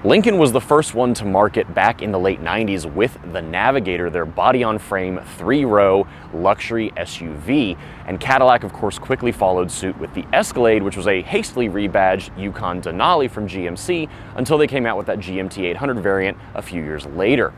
Lincoln was the first one to market back in the late 90s with the Navigator, their body-on-frame 3-row luxury SUV. And Cadillac, of course, quickly followed suit with the Escalade, which was a hastily rebadged Yukon Denali from GMC until they came out with that GMT 800 variant a few years later.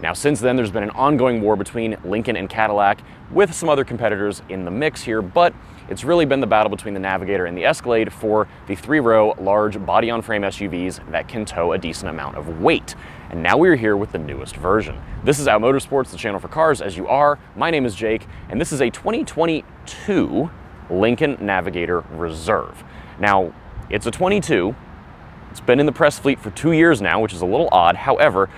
Now, since then, there's been an ongoing war between Lincoln and Cadillac with some other competitors in the mix here, but it's really been the battle between the Navigator and the Escalade for the 3-row large body-on-frame SUVs that can tow a decent amount of weight. And now we're here with the newest version. This is Out Motorsports, the channel for cars as you are. My name is Jake, and this is a 2022 Lincoln Navigator Reserve. Now, it's a 22. It's been in the press fleet for 2 years now, which is a little odd. However,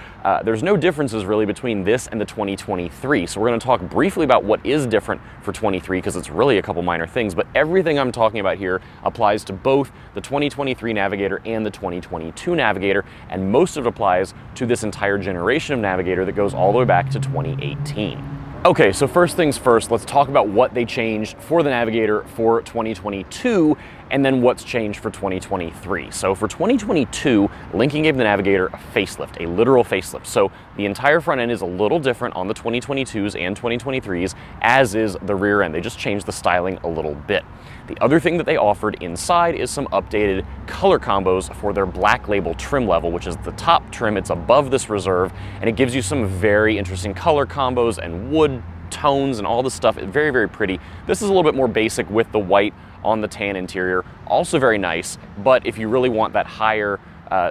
there's no differences really between this and the 2023. So we're going to talk briefly about what is different for 23 because it's really a couple minor things, but everything I'm talking about here applies to both the 2023 Navigator and the 2022 Navigator, and most of it applies to this entire generation of Navigator that goes all the way back to 2018. Okay, so first things first, let's talk about what they changed for the Navigator for 2022 and then what's changed for 2023. So for 2022, Lincoln gave the Navigator a facelift, a literal facelift. So the entire front end is a little different on the 2022s and 2023s, as is the rear end. They just changed the styling a little bit. The other thing that they offered inside is some updated color combos for their black label trim level, which is the top trim. It's above this Reserve, and it gives you some very interesting color combos and wood tones and all this stuff. It's very, very pretty. This is a little bit more basic with the white on the tan interior. Also very nice, but if you really want that higher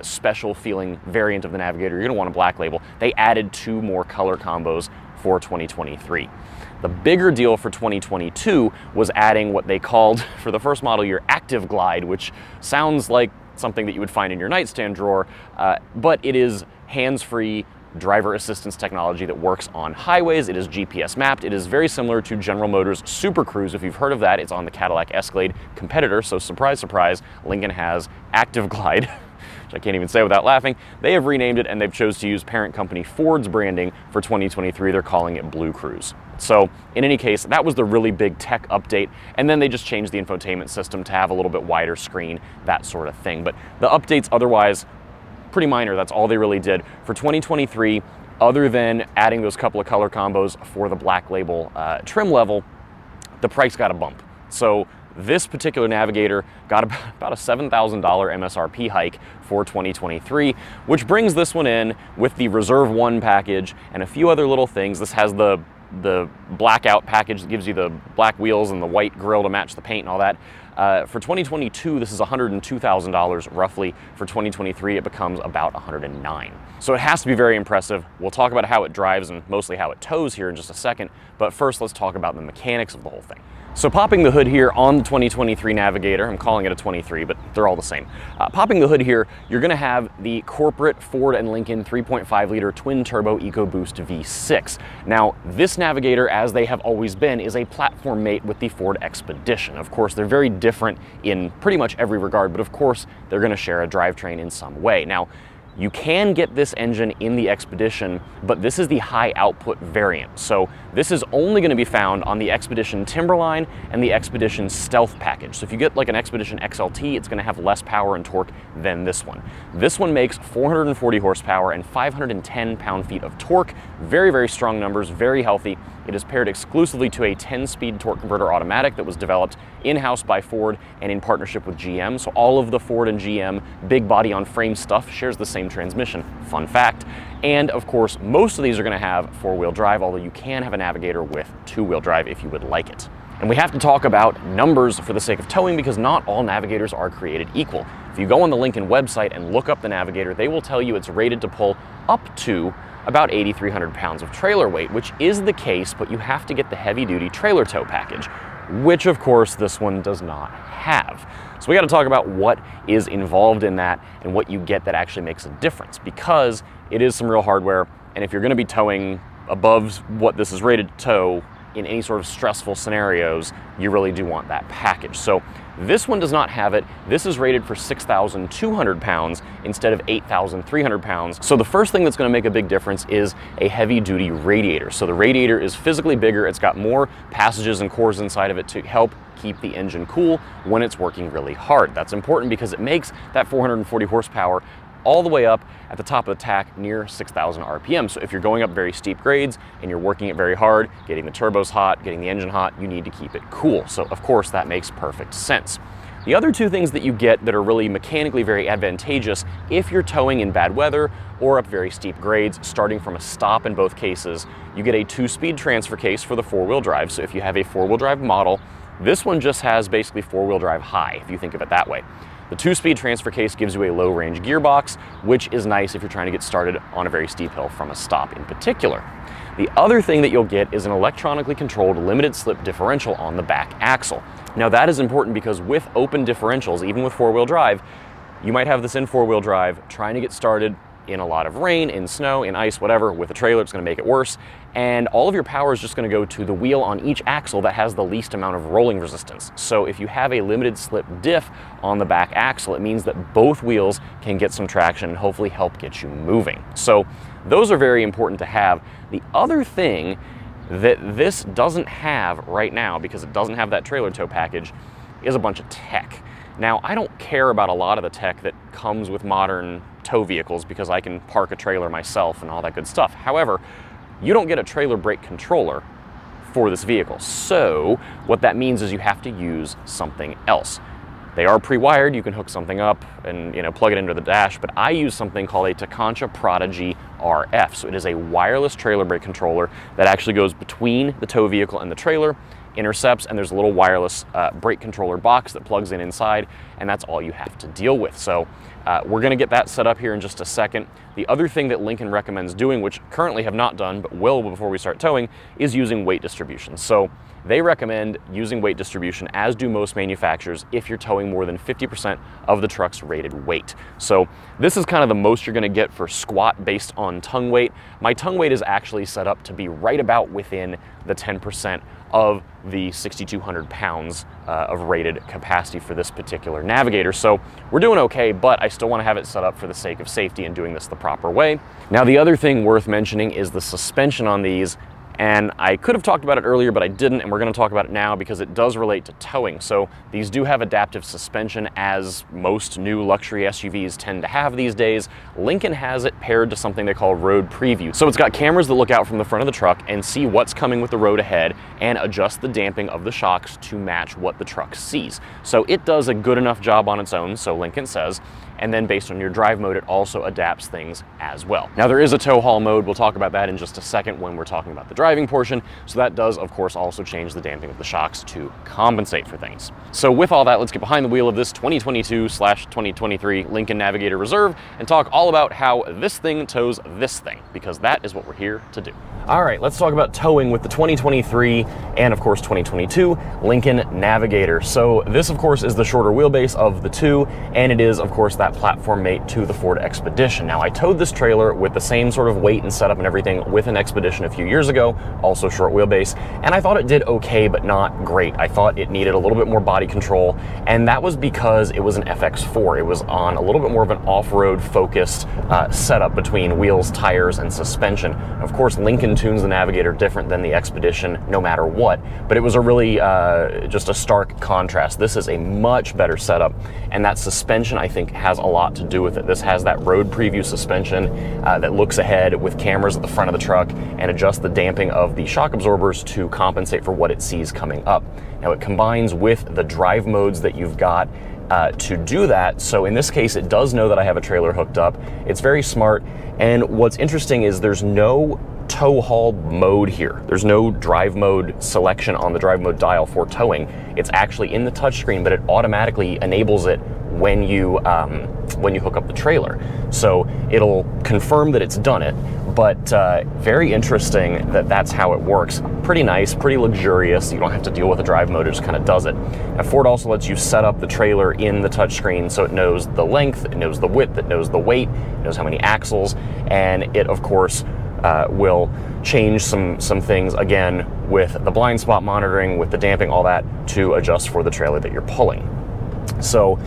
special feeling variant of the Navigator, you're gonna want a black label. They added 2 more color combos for 2023. The bigger deal for 2022 was adding what they called, for the first model year, ActiveGlide, which sounds like something that you would find in your nightstand drawer, but it is hands-free driver assistance technology that works on highways. It is GPS mapped. It is very similar to General Motors' SuperCruise. If you've heard of that, it's on the Cadillac Escalade competitor, so surprise, surprise, Lincoln has ActiveGlide, which I can't even say without laughing. They have renamed it, and they've chose to use parent company Ford's branding for 2023. They're calling it BlueCruise. So in any case, that was the really big tech update, and then they just changed the infotainment system to have a little bit wider screen, that sort of thing. But the updates otherwise, pretty minor. That's all they really did. For 2023, other than adding those couple of color combos for the black label trim level, the price got a bump. So this particular Navigator got about a $7,000 MSRP hike for 2023, which brings this one in with the Reserve 1 package and a few other little things. This has the blackout package that gives you the black wheels and the white grille to match the paint and all that. For 2022, this is $102,000 roughly. For 2023, it becomes about $109,000. So it has to be very impressive. We'll talk about how it drives and mostly how it tows here in just a second, but first let's talk about the mechanics of the whole thing. So popping the hood here on the 2023 Navigator, I'm calling it a 23, but they're all the same. Popping the hood here, you're gonna have the corporate Ford and Lincoln 3.5-liter twin-turbo EcoBoost V6. Now, this Navigator, as they have always been, is a platform mate with the Ford Expedition. Of course, they're very different in pretty much every regard, but of course, they're gonna share a drivetrain in some way. Now, you can get this engine in the Expedition, but this is the high output variant. So this is only going to be found on the Expedition Timberline and the Expedition Stealth package. So if you get like an Expedition XLT, it's going to have less power and torque than this one. This one makes 440 horsepower and 510 pound-feet of torque. Very, very strong numbers, very healthy. It is paired exclusively to a 10-speed torque converter automatic that was developed in-house by Ford and in partnership with GM. So all of the Ford and GM big body on frame stuff shares the same transmission. Fun fact. And of course, most of these are going to have 4-wheel drive, although you can have a Navigator with 2-wheel drive if you would like it. And we have to talk about numbers for the sake of towing because not all Navigators are created equal. If you go on the Lincoln website and look up the Navigator, they will tell you it's rated to pull up to about 8,300 pounds of trailer weight, which is the case, but you have to get the heavy-duty trailer tow package, which of course this one does not have. So we got to talk about what is involved in that and what you get that actually makes a difference, because it is some real hardware, and if you're going to be towing above what this is rated to tow in any sort of stressful scenarios, you really do want that package. So this one does not have it. This is rated for 6,200 pounds instead of 8,300 pounds. So the first thing that's going to make a big difference is a heavy-duty radiator. So the radiator is physically bigger. It's got more passages and cores inside of it to help keep the engine cool when it's working really hard. That's important because it makes that 440 horsepower all the way up at the top of the tack near 6,000 RPM. So if you're going up very steep grades and you're working it very hard, getting the turbos hot, getting the engine hot, you need to keep it cool. So of course that makes perfect sense. The other two things that you get that are really mechanically very advantageous if you're towing in bad weather or up very steep grades, starting from a stop in both cases, you get a 2-speed transfer case for the 4-wheel drive. So if you have a 4-wheel drive model, this one just has basically 4-wheel drive high, if you think of it that way. The 2-speed transfer case gives you a low-range gearbox, which is nice if you're trying to get started on a very steep hill from a stop in particular. The other thing that you'll get is an electronically controlled limited slip differential on the back axle. Now that is important because with open differentials, even with 4-wheel drive, you might have this in 4-wheel drive trying to get started in a lot of rain, in snow, in ice, whatever. With a trailer, it's going to make it worse. And all of your power is just going to go to the wheel on each axle that has the least amount of rolling resistance. So if you have a limited slip diff on the back axle, it means that both wheels can get some traction and hopefully help get you moving. So those are very important to have. The other thing that this doesn't have right now, because it doesn't have that trailer tow package, is a bunch of tech. Now, I don't care about a lot of the tech that comes with modern tow vehicles because I can park a trailer myself and all that good stuff. However, you don't get a trailer brake controller for this vehicle. So what that means is you have to use something else. They are pre-wired, you can hook something up and plug it into the dash, but I use something called a Takancha Prodigy RF. So it is a wireless trailer brake controller that actually goes between the tow vehicle and the trailer, intercepts, and there's a little wireless brake controller box that plugs in inside, and that's all you have to deal with. So we're gonna get that set up here in just a second. The other thing that Lincoln recommends doing, which currently have not done, but will before we start towing, is using weight distribution. So they recommend using weight distribution, as do most manufacturers, if you're towing more than 50% of the truck's rated weight. So this is kind of the most you're gonna get for squat based on tongue weight. My tongue weight is actually set up to be right about within the 10% of the 6,200 pounds of rated capacity for this particular Navigator. So we're doing okay, but I still want to have it set up for the sake of safety and doing this the proper way. Now, the other thing worth mentioning is the suspension on these. And I could have talked about it earlier, but I didn't, and we're going to talk about it now because it does relate to towing. So these do have adaptive suspension, as most new luxury SUVs tend to have these days. Lincoln has it paired to something they call road preview. So it's got cameras that look out from the front of the truck and see what's coming with the road ahead and adjust the damping of the shocks to match what the truck sees. So it does a good enough job on its own, so Lincoln says. And then based on your drive mode, it also adapts things as well. Now there is a tow haul mode. We'll talk about that in just a second when we're talking about the driving portion. So that does, of course, also change the damping of the shocks to compensate for things. So with all that, let's get behind the wheel of this 2022/2023 Lincoln Navigator Reserve and talk all about how this thing tows this thing, because that is what we're here to do. All right, let's talk about towing with the 2023 and of course 2022 Lincoln Navigator. So this of course is the shorter wheelbase of the two, and it is of course that platform mate to the Ford Expedition. Now I towed this trailer with the same sort of weight and setup and everything with an Expedition a few years ago, also short wheelbase, and I thought it did okay, but not great. I thought it needed a little bit more body control, and that was because it was an FX4. It was on a little bit more of an off-road focused setup between wheels, tires, and suspension. Of course, Lincoln tunes the Navigator different than the Expedition no matter what, but it was a really just a stark contrast. This is a much better setup, and that suspension I think has a lot to do with it. This has that road preview suspension that looks ahead with cameras at the front of the truck and adjusts the damping of the shock absorbers to compensate for what it sees coming up. Now it combines with the drive modes that you've got to do that. So in this case, it does know that I have a trailer hooked up. It's very smart, and what's interesting is there's no tow haul mode here. There's no drive mode selection on the drive mode dial for towing. It's actually in the touchscreen, but it automatically enables it when you hook up the trailer. So it'll confirm that it's done it, but very interesting that that's how it works. Pretty nice, pretty luxurious. You don't have to deal with the drive mode, it just kind of does it. Now Ford also lets you set up the trailer in the touchscreen, so it knows the length, it knows the width, it knows the weight, it knows how many axles, and it of course will change some things again with the blind spot monitoring, with the damping, all that, to adjust for the trailer that you're pulling. So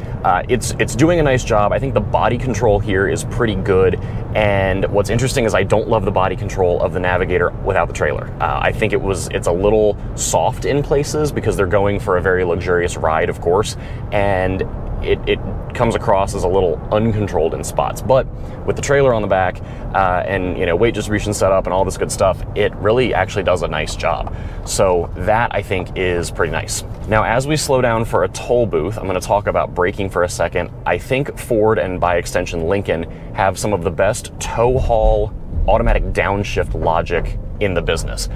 it's doing a nice job. I think the body control here is pretty good, and what's interesting is I don't love the body control of the Navigator without the trailer. I think it's a little soft in places because they're going for a very luxurious ride, of course, and it comes across as a little uncontrolled in spots. But with the trailer on the back and weight distribution set up and all this good stuff, it really actually does a nice job. So that I think is pretty nice. Now, as we slow down for a toll booth, I'm going to talk about braking for a second. I think Ford, and by extension Lincoln, have some of the best tow haul automatic downshift logic in the business.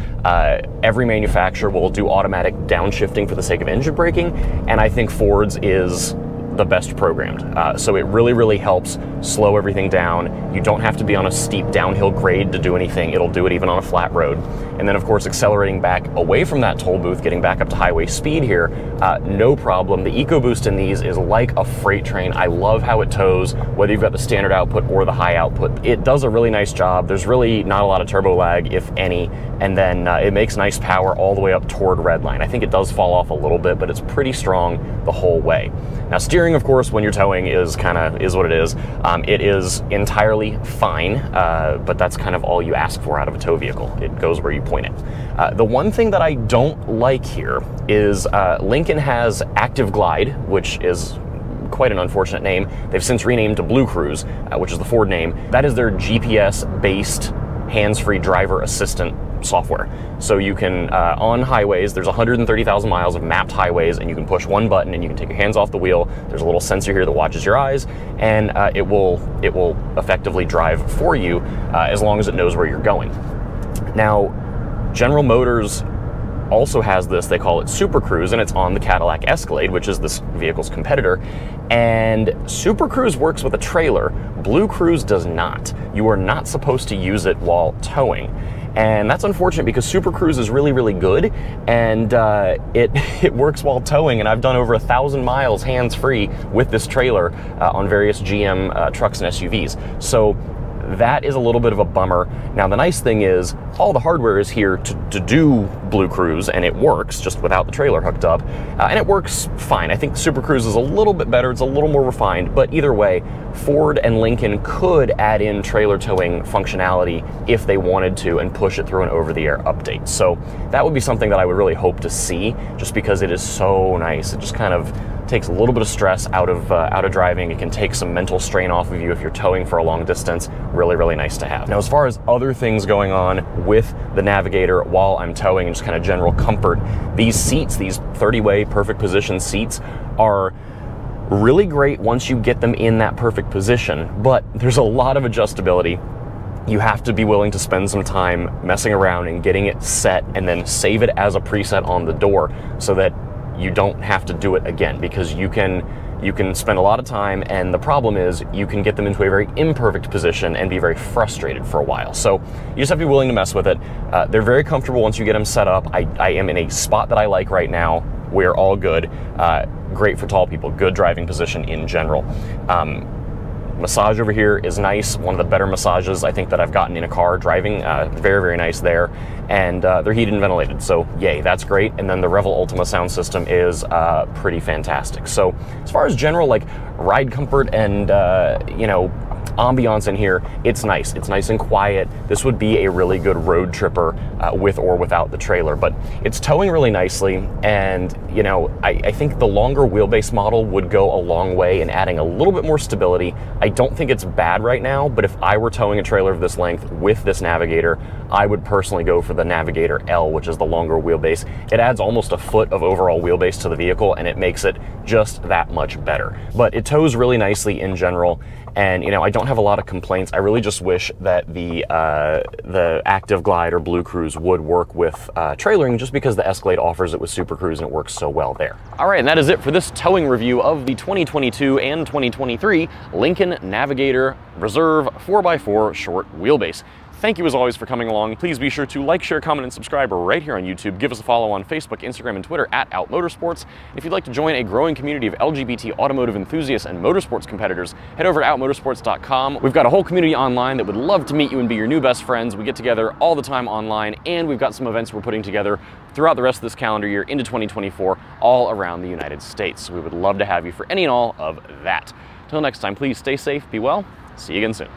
Every manufacturer will do automatic downshifting for the sake of engine braking, and I think Ford's is the best programmed. So it really helps slow everything down. You don't have to be on a steep downhill grade to do anything. It'll do it even on a flat road. And then of course, accelerating back away from that toll booth, getting back up to highway speed here, no problem. The EcoBoost in these is like a freight train. I love how it tows, whether you've got the standard output or the high output. It does a really nice job. There's really not a lot of turbo lag, if any, and then it makes nice power all the way up toward redline. I think it does fall off a little bit, but it's pretty strong the whole way. Now, steering, of course, when you're towing is what it is. It is entirely fine, but that's kind of all you ask for out of a tow vehicle. It goes where you point it. The one thing that I don't like here is Lincoln has ActiveGlide, which is quite an unfortunate name. They've since renamed to BlueCruise, which is the Ford name. That is their GPS-based hands-free driver assistant software. So you can, on highways, there's 130,000 miles of mapped highways, and you can push one button and you can take your hands off the wheel. There's a little sensor here that watches your eyes, and it will effectively drive for you as long as it knows where you're going. Now, General Motors also has this, they call it SuperCruise, and it's on the Cadillac Escalade, which is this vehicle's competitor. And SuperCruise works with a trailer. BlueCruise does not. You are not supposed to use it while towing. And that's unfortunate because SuperCruise is really good, and it works while towing, and I've done over 1,000 miles hands-free with this trailer on various GM trucks and SUVs. So that is a little bit of a bummer. Now, the nice thing is all the hardware is here to do BlueCruise, and it works just without the trailer hooked up, and it works fine. I think SuperCruise is a little bit better. It's a little more refined, but either way, Ford and Lincoln could add in trailer towing functionality if they wanted to and push it through an over-the-air update. So that would be something that I would really hope to see, just because it is so nice. It just kind of takes a little bit of stress out of driving. It can take some mental strain off of you if you're towing for a long distance. Really nice to have. Now, as far as other things going on with the Navigator while I'm towing and just kind of general comfort, these seats, these 30-way perfect position seats, are really great once you get them in that perfect position, but there's a lot of adjustability. You have to be willing to spend some time messing around and getting it set, and then save it as a preset on the door so that you don't have to do it again, because you can spend a lot of time, and the problem is you can get them into a very imperfect position and be very frustrated for a while. So you just have to be willing to mess with it. They're very comfortable once you get them set up. I am in a spot that I like right now. We're all good. Great for tall people, good driving position in general. Massage over here is nice. One of the better massages I think that I've gotten in a car driving. Very nice there. And they're heated and ventilated, so yay, that's great. And then the Revel Ultima sound system is pretty fantastic. So as far as general like ride comfort and ambiance in here, it's nice. It's nice and quiet. This would be a really good road tripper with or without the trailer, but it's towing really nicely. And I think the longer wheelbase model would go a long way in adding a little bit more stability. I don't think it's bad right now, but if I were towing a trailer of this length with this Navigator, I would personally go for the Navigator L, which is the longer wheelbase. It adds almost a foot of overall wheelbase to the vehicle, and it makes it just that much better. But it tows really nicely in general, and I don't have a lot of complaints. I really just wish that the ActiveGlide or BlueCruise would work with trailering, just because the Escalade offers it with SuperCruise and it works so well there. All right, and that is it for this towing review of the 2022 and 2023 Lincoln Navigator Reserve 4x4 short wheelbase. Thank you as always for coming along. Please be sure to like, share, comment, and subscribe right here on YouTube. Give us a follow on Facebook, Instagram, and Twitter at Motorsports. If you'd like to join a growing community of LGBT automotive enthusiasts and motorsports competitors, head over to outmotorsports.com. We've got a whole community online that would love to meet you and be your new best friends. We get together all the time online, and we've got some events we're putting together throughout the rest of this calendar year into 2024 all around the United States. So we would love to have you for any and all of that. Till next time, please stay safe, be well, see you again soon.